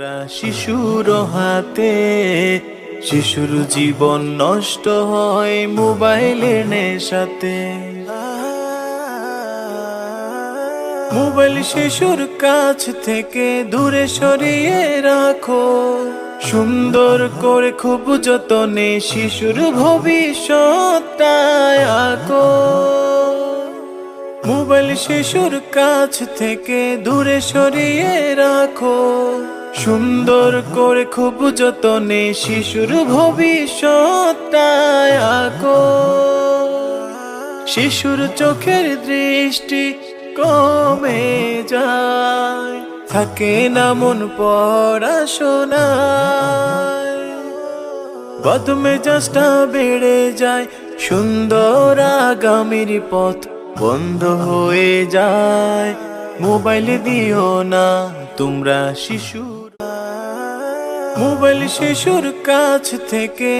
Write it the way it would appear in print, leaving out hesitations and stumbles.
তোমরা শিশুর হাতে, শিশুর জীবন নষ্ট হয় মোবাইলের নেশাতে। মোবাইল শিশুর কাছ থেকে দূরে সরিয়ে রাখো, সুন্দর করে খুব যতনে শিশুর ভবিষ্যৎটায় আঁকো। মোবাইল শিশুর কাছ থেকে দূরে সরিয়ে রাখো, সুন্দর করে খুব যতনে শিশুর ভবিষ্যৎটায় আঁকো। শিশুর চোখের দৃষ্টি কমে যায়, থাকে না মন পড়াশোনায়, বদমেজাজটা বেড়ে যায়, সুন্দর আগামীর পথ বন্ধ হয়ে যায়। মোবাইল দিও না তোমরা শিশুর, মোবাইল শিশুর কাছ থেকে